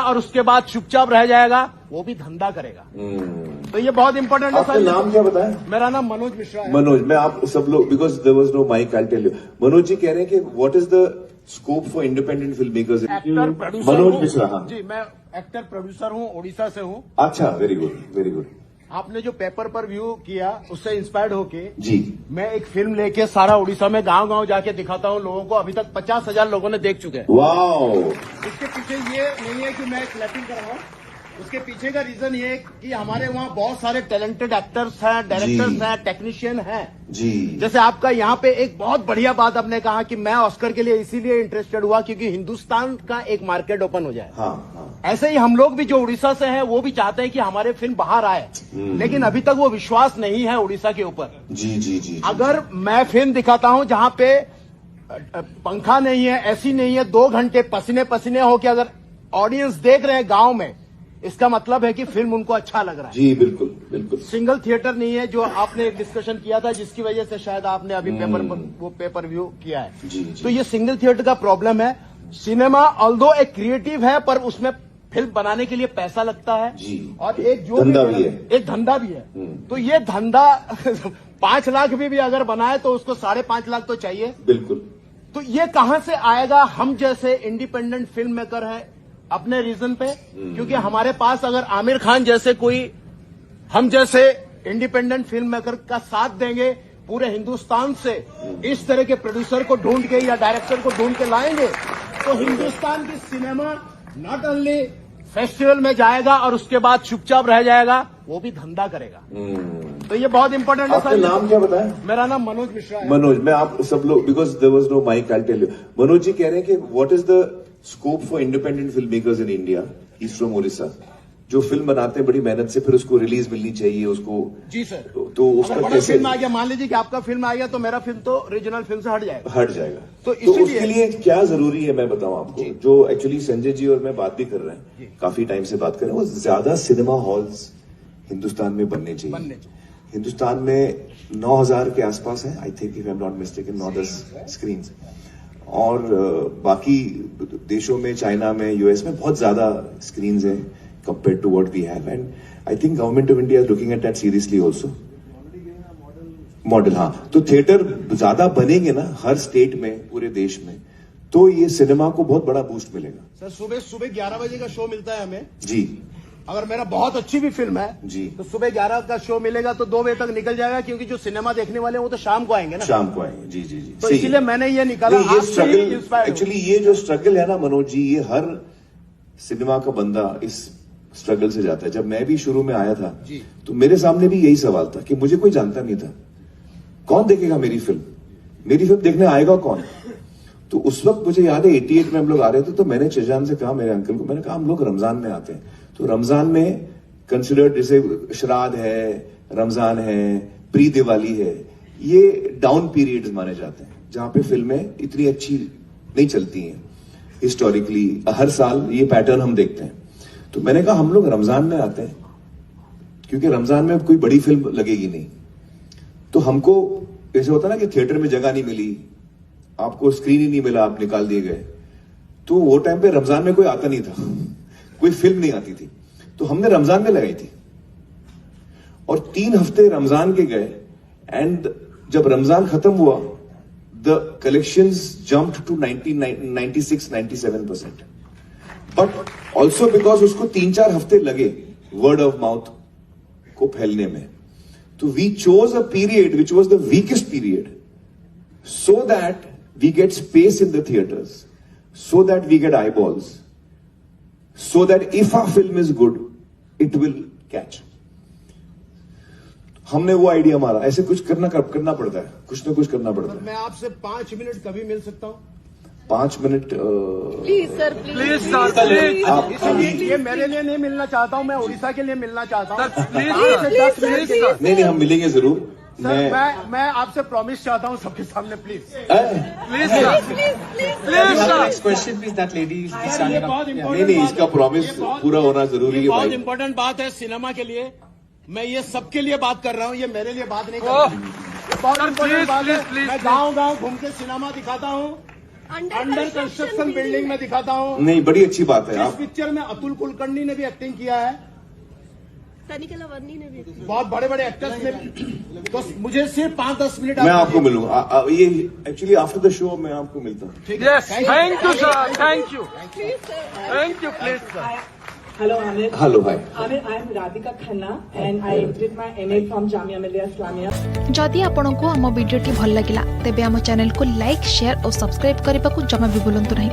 और उसके बाद चुपचाप रह जाएगा, वो भी धंधा करेगा। तो ये बहुत इंपॉर्टेंट है। आपका नाम क्या बताएं? मेरा नाम मनोज मिश्रा है। मनोज, मैं आप सब लोग, because there was no mic, I tell you. Manoj ji कह रहे हैं कि what is the scope for independent film makers? Actor producer Manoj Mishra, हाँ जी, मैं एक्टर प्रोड्यूसर हूँ, उड़ीसा से हूँ। अच्छा, वेरी गुड वेरी गुड। आपने जो पेपर पर व्यू किया उससे इंस्पायर्ड होके जी मैं एक फिल्म लेके सारा उड़ीसा में गांव-गांव जाके दिखाता हूँ लोगों को। अभी तक 50,000 लोगों ने देख चुके हैं। वाओ। इसके पीछे ये नहीं है कि मैं क्लैपिंग कर रहा हूँ, उसके पीछे का रीजन ये है कि हमारे वहाँ बहुत सारे टैलेंटेड एक्टर्स हैं, डायरेक्टर्स हैं, टेक्नीशियन हैं जी। जैसे आपका यहाँ पे एक बहुत बढ़िया बात आपने कहा कि मैं ऑस्कर के लिए इसीलिए इंटरेस्टेड हुआ क्योंकि हिंदुस्तान का एक मार्केट ओपन हो जाए। हाँ। ऐसे ही हम लोग भी जो उड़ीसा से हैं वो भी चाहते हैं कि हमारे फिल्म बाहर आए, लेकिन अभी तक वो विश्वास नहीं है उड़ीसा के ऊपर। जी। अगर मैं फिल्म दिखाता हूं जहां पे पंखा नहीं है, ऐसी नहीं है, 2 घंटे पसीने पसीने हो के अगर ऑडियंस देख रहे हैं गांव में, इसका मतलब है कि फिल्म उनको अच्छा लग रहा है। जी बिल्कुल बिल्कुल। सिंगल थिएटर नहीं है जो आपने एक डिस्कशन किया था, जिसकी वजह से शायद आपने अभी पेपर व्यू किया है। जी। तो ये सिंगल थिएटर का प्रॉब्लम है। सिनेमा ऑल्दो एक क्रिएटिव है पर उसमें फिल्म बनाने के लिए पैसा लगता है जी। और एक जो धंधा भी है, एक धंधा भी है। तो ये धंधा 5 लाख भी अगर बनाए तो उसको 5.5 लाख तो चाहिए। बिल्कुल। तो ये कहां से आएगा? हम जैसे इंडिपेंडेंट फिल्म मेकर है अपने रीजन पे, क्योंकि हमारे पास अगर आमिर खान जैसे कोई हम जैसे इंडिपेंडेंट फिल्म मेकर का साथ देंगे, पूरे हिंदुस्तान से इस तरह के प्रोड्यूसर को ढूंढ के या डायरेक्टर को ढूंढ के लाएंगे तो हिंदुस्तान की सिनेमा नॉट ओनली फेस्टिवल में जाएगा और उसके बाद चुपचाप रह जाएगा, वो भी धंधा करेगा। तो ये बहुत इंपॉर्टेंट है। आपका नाम क्या बताएं? मेरा नाम मनोज मिश्रा है। मनोज, मैं आप सब लोग, because there was no mic, I tell you. Manoj ji कह रहे हैं कि what is the scope for independent film makers in India, east from Odisha, जो फिल्म बनाते हैं बड़ी मेहनत से, फिर उसको रिलीज मिलनी चाहिए उसको। जी सर। तो उसका कैसे फिल्म आ गया, मान लीजिए कि आपका फिल्म आ गया तो मेरा फिल्म तो रीजनल फिल्म से हट जाएगा। तो उसके लिए क्या जरूरी है मैं बताऊं आपको, जो एक्चुअली संजय जी और मैं बात भी कर रहे हैं, काफी टाइम से बात कर रहे हैं, वो ज्यादा सिनेमा हॉल्स हिंदुस्तान में बनने चाहिए। हिंदुस्तान में 9,000 के आसपास है, I think, if I am not mistaken, 9-10 screen. और बाकी देशों में, चाइना में, यूएस में बहुत ज्यादा स्क्रीन है compared to what we have, and I think government of India is looking at that seriously also. Model, हाँ। तो थिएटर ज्यादा बनेंगे ना हर स्टेट में, पूरे देश में, तो ये सिनेमा को बहुत बड़ा बूस्ट मिलेगा। सर सुबह 11 बजे का शो मिलता है हमें जी। अगर मेरा बहुत अच्छी भी फिल्म है जी, तो सुबह 11 का शो मिलेगा तो 2 बजे तक निकल जाएगा, क्योंकि जो सिनेमा देखने वाले हैं वो तो शाम को आएंगे ना। शाम को आएंगे। जी। तो इसीलिए मैंने ये निकाला। ये स्ट्रगल, एक्चुअली ये जो स्ट्रगल है ना मनोज जी, ये हर सिनेमा का बंदा इस स्ट्रगल से जाता है। जब मैं भी शुरू में आया था तो मेरे सामने भी यही सवाल था कि मुझे कोई जानता नहीं था, कौन देखेगा मेरी फिल्म देखने आएगा कौन? तो उस वक्त मुझे याद है 88 में हम लोग आ रहे थे, तो मैंने शहजान से कहा, मेरे अंकल को, मैंने कहा हम लोग रमजान में आते हैं, तो रमजान में कंसिडर्ड, जैसे श्राद्ध है, रमजान है, प्री दिवाली है, ये डाउन पीरियड्स माने जाते हैं जहां पे फिल्में इतनी अच्छी नहीं चलती हैं। हिस्टोरिकली हर साल ये पैटर्न हम देखते हैं। तो मैंने कहा हम लोग रमजान में आते हैं क्योंकि रमजान में कोई बड़ी फिल्म लगेगी नहीं, तो हमको ऐसे होता ना कि थिएटर में जगह नहीं मिली, आपको स्क्रीन ही नहीं मिला, आप निकाल दिए गए। तो वो टाइम पे रमजान में कोई आता नहीं था, कोई फिल्म नहीं आती थी, तो हमने रमजान में लगाई थी और 3 हफ्ते रमजान के गए, एंड जब रमजान खत्म हुआ the collections jumped to 96-97%, but also because उसको 3-4 हफ्ते लगे वर्ड ऑफ माउथ को फैलने में। तो we chose a period which was the weakest period, so that we get space in the theatres, so that we get eyeballs, so that if our film is good, it will catch. हमने वो idea मारा, ऐसे कुछ करना पड़ता है, कुछ ना कुछ करना पड़ता है। मैं आपसे 5 मिनट कभी मिल सकता हूँ? 5 मिनट प्लीज सर, प्लीज। ये मेरे लिए नहीं मिलना चाहता हूँ, मैं उड़ीसा के लिए मिलना चाहता हूँ। नहीं, हम मिलेंगे जरूर। मैं आपसे प्रॉमिस चाहता हूँ सबके सामने, प्लीज। नहीं, इसका प्रॉमिस पूरा होना जरूरी है। बहुत इंपॉर्टेंट बात है सिनेमा के लिए, मैं ये सबके लिए बात कर रहा हूँ, ये मेरे लिए बात नहीं कर रहा हूँ। बहुत इंपॉर्टेंट बात है। मैं गाँव घूम के सिनेमा दिखाता हूँ, अंडर कंस्ट्रक्शन बिल्डिंग में दिखाता हूँ। नहीं, बड़ी अच्छी बात है। इस आप पिक्चर में अतुल कुलकर्णी ने भी एक्टिंग किया है, तनिकला वर्नी ने भी। बहुत बड़े बड़े एक्टर्स ने भी। तो मुझे सिर्फ 5-10 मिनट मैं आपको मिलूंगा। ये एक्चुअली आफ्टर द शो मैं आपको मिलता हूँ। Yes, thank you, sir. Thank you. Please, sir. Thank you, please, sir. Hello, Amir. Hello भाई। Amir, I am Radhika Khanna and I did my MA from Jamia Millia Islamia. जदि आपंक आम भिडी भल लगा तेब आम चैनल को लाइक शेयर और subscribe करने को जमा भी भूलु नहीं।